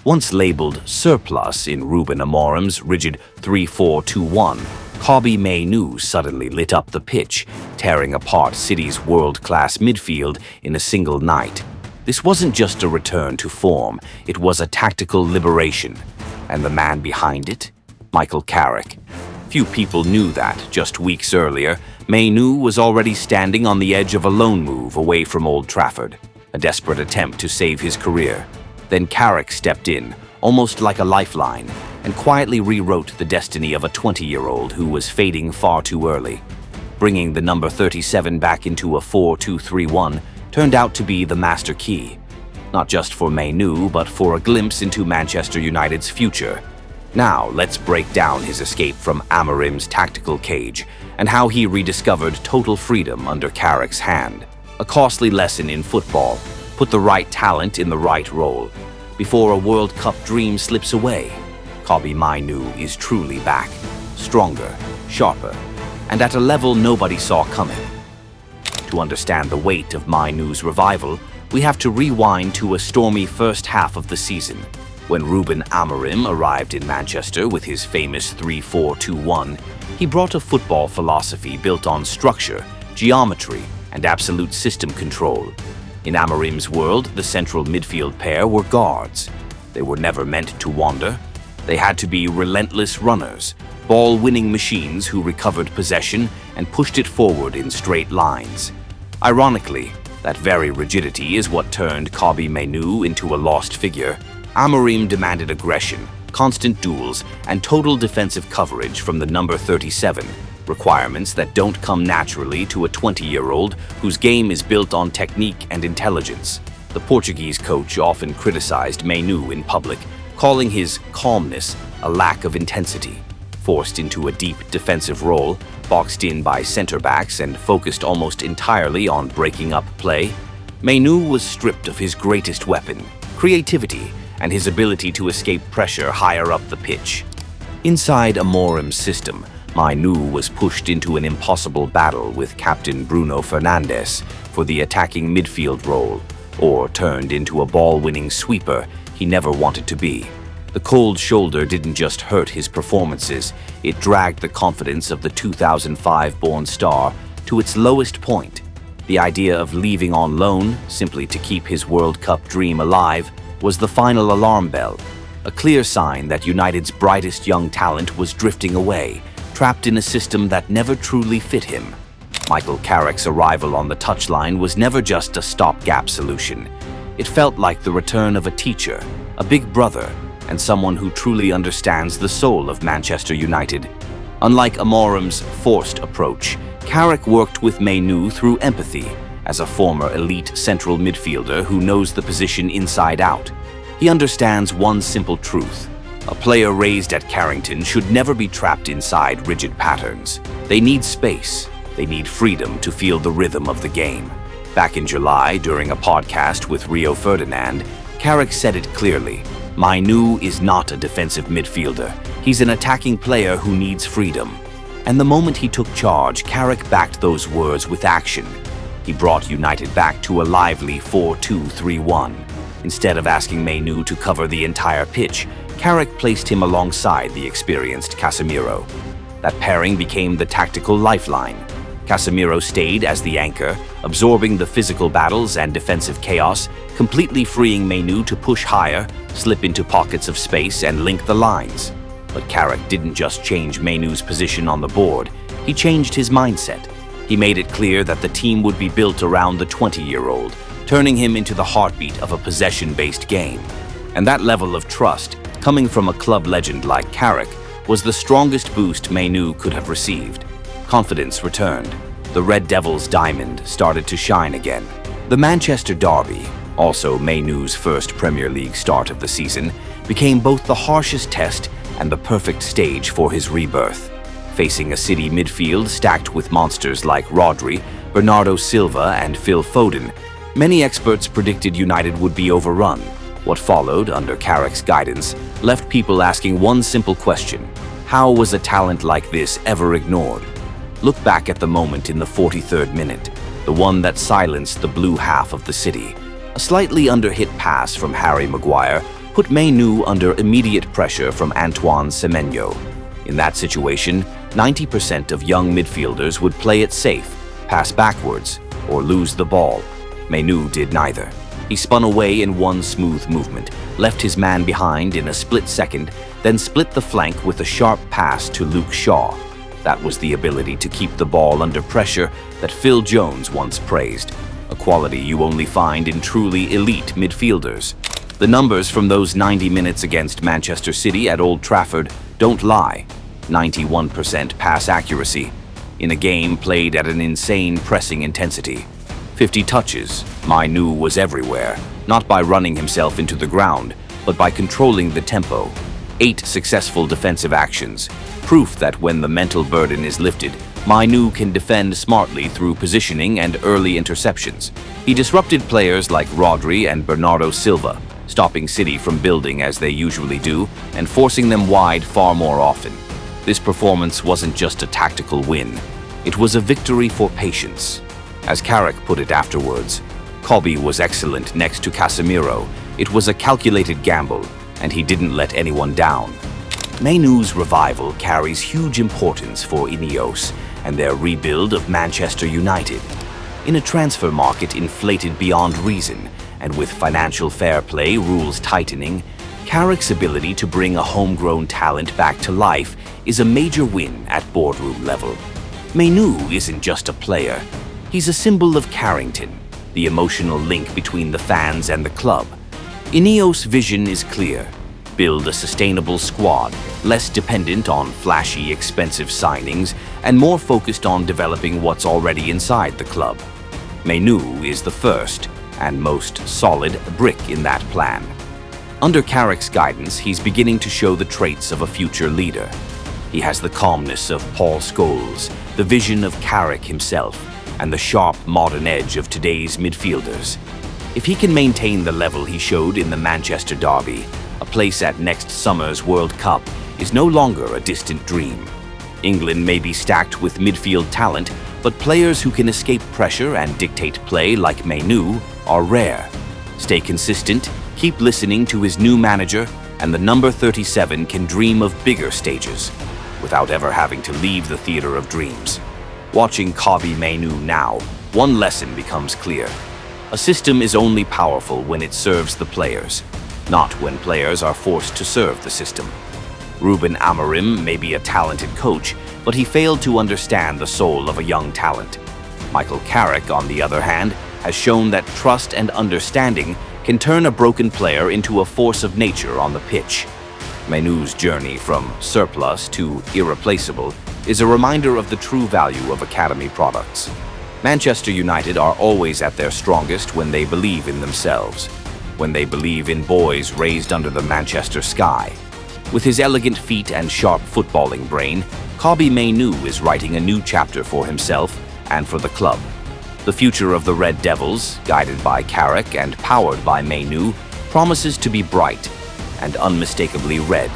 Once labeled surplus in Ruben Amorim's rigid 3-4-2-1, Kobbie Mainoo suddenly lit up the pitch, tearing apart City's world-class midfield in a single night. This wasn't just a return to form, it was a tactical liberation. And the man behind it? Michael Carrick. Few people knew that, just weeks earlier, Mainoo was already standing on the edge of a loan move away from Old Trafford, a desperate attempt to save his career. Then Carrick stepped in, almost like a lifeline, and quietly rewrote the destiny of a 20-year-old who was fading far too early. Bringing the number 37 back into a 4-2-3-1 turned out to be the master key, not just for Mainoo, but for a glimpse into Manchester United's future. Now, let's break down his escape from Amorim's tactical cage and how he rediscovered total freedom under Carrick's hand. A costly lesson in football: put the right talent in the right role. Before a World Cup dream slips away, Kobbie Mainoo is truly back, stronger, sharper, and at a level nobody saw coming. To understand the weight of Mainoo's revival, we have to rewind to a stormy first half of the season, when Ruben Amorim arrived in Manchester with his famous 3-4-2-1. He brought a football philosophy built on structure, geometry, and absolute system control. In Amorim's world, the central midfield pair were guards. They were never meant to wander. They had to be relentless runners, ball-winning machines who recovered possession and pushed it forward in straight lines. Ironically, that very rigidity is what turned Kobbie Mainoo into a lost figure. Amorim demanded aggression, constant duels, and total defensive coverage from the number 37, requirements that don't come naturally to a 20-year-old whose game is built on technique and intelligence. The Portuguese coach often criticized Mainoo in public, calling his calmness a lack of intensity. Forced into a deep defensive role, boxed in by center-backs and focused almost entirely on breaking up play, Mainoo was stripped of his greatest weapon, creativity, and his ability to escape pressure higher up the pitch. Inside Amorim's system, Mainoo was pushed into an impossible battle with Captain Bruno Fernandes for the attacking midfield role, or turned into a ball-winning sweeper he never wanted to be. The cold shoulder didn't just hurt his performances, it dragged the confidence of the 2005-born star to its lowest point. The idea of leaving on loan, simply to keep his World Cup dream alive, was the final alarm bell, a clear sign that United's brightest young talent was drifting away, trapped in a system that never truly fit him. Michael Carrick's arrival on the touchline was never just a stopgap solution. It felt like the return of a teacher, a big brother, and someone who truly understands the soul of Manchester United. Unlike Amorim's forced approach, Carrick worked with Mainoo through empathy. As a former elite central midfielder who knows the position inside out, he understands one simple truth: a player raised at Carrington should never be trapped inside rigid patterns. They need space. They need freedom to feel the rhythm of the game. Back in July, during a podcast with Rio Ferdinand, Carrick said it clearly: Mainoo is not a defensive midfielder. He's an attacking player who needs freedom. And the moment he took charge, Carrick backed those words with action. He brought United back to a lively 4-2-3-1. Instead of asking Mainoo to cover the entire pitch, Carrick placed him alongside the experienced Casemiro. That pairing became the tactical lifeline. Casemiro stayed as the anchor, absorbing the physical battles and defensive chaos, completely freeing Mainoo to push higher, slip into pockets of space, and link the lines. But Carrick didn't just change Mainoo's position on the board, he changed his mindset. He made it clear that the team would be built around the 20-year-old, turning him into the heartbeat of a possession-based game. And that level of trust, coming from a club legend like Carrick, was the strongest boost Mainoo could have received. Confidence returned. The Red Devils' diamond started to shine again. The Manchester Derby, also Mainoo's first Premier League start of the season, became both the harshest test and the perfect stage for his rebirth. Facing a City midfield stacked with monsters like Rodri, Bernardo Silva, and Phil Foden, many experts predicted United would be overrun. What followed, under Carrick's guidance, left people asking one simple question: how was a talent like this ever ignored? Look back at the moment in the 43rd minute, the one that silenced the blue half of the city. A slightly underhit pass from Harry Maguire put Mainoo under immediate pressure from Antoine Semenyo. In that situation, 90% of young midfielders would play it safe, pass backwards, or lose the ball. Mainoo did neither. He spun away in one smooth movement, left his man behind in a split second, then split the flank with a sharp pass to Luke Shaw. That was the ability to keep the ball under pressure that Phil Jones once praised, a quality you only find in truly elite midfielders. The numbers from those 90 minutes against Manchester City at Old Trafford don't lie. 91% pass accuracy, in a game played at an insane pressing intensity. 50 touches, Mainoo was everywhere, not by running himself into the ground, but by controlling the tempo. 8 successful defensive actions, proof that when the mental burden is lifted, Mainoo can defend smartly through positioning and early interceptions. He disrupted players like Rodri and Bernardo Silva, stopping City from building as they usually do and forcing them wide far more often. This performance wasn't just a tactical win, it was a victory for patience. As Carrick put it afterwards, Kobbie was excellent next to Casemiro. It was a calculated gamble, and he didn't let anyone down. Mainoo's revival carries huge importance for Ineos and their rebuild of Manchester United. In a transfer market inflated beyond reason, and with financial fair play rules tightening, Carrick's ability to bring a homegrown talent back to life is a major win at boardroom level. Mainoo isn't just a player, he's a symbol of Carrington, the emotional link between the fans and the club. Ineos' vision is clear: build a sustainable squad, less dependent on flashy, expensive signings, and more focused on developing what's already inside the club. Mainoo is the first and most solid brick in that plan. Under Carrick's guidance, he's beginning to show the traits of a future leader. He has the calmness of Paul Scholes, the vision of Carrick himself, and the sharp, modern edge of today's midfielders. If he can maintain the level he showed in the Manchester derby, a place at next summer's World Cup is no longer a distant dream. England may be stacked with midfield talent, but players who can escape pressure and dictate play like Mainoo are rare. Stay consistent, keep listening to his new manager, and the number 37 can dream of bigger stages without ever having to leave the theater of dreams. Watching Kobbie Mainoo now, one lesson becomes clear. A system is only powerful when it serves the players, not when players are forced to serve the system. Ruben Amorim may be a talented coach, but he failed to understand the soul of a young talent. Michael Carrick, on the other hand, has shown that trust and understanding can turn a broken player into a force of nature on the pitch. Mainoo's journey from surplus to irreplaceable is a reminder of the true value of academy products. Manchester United are always at their strongest when they believe in themselves, when they believe in boys raised under the Manchester sky. With his elegant feet and sharp footballing brain, Kobbie Mainoo is writing a new chapter for himself and for the club. The future of the Red Devils, guided by Carrick and powered by Mainoo, promises to be bright and unmistakably red.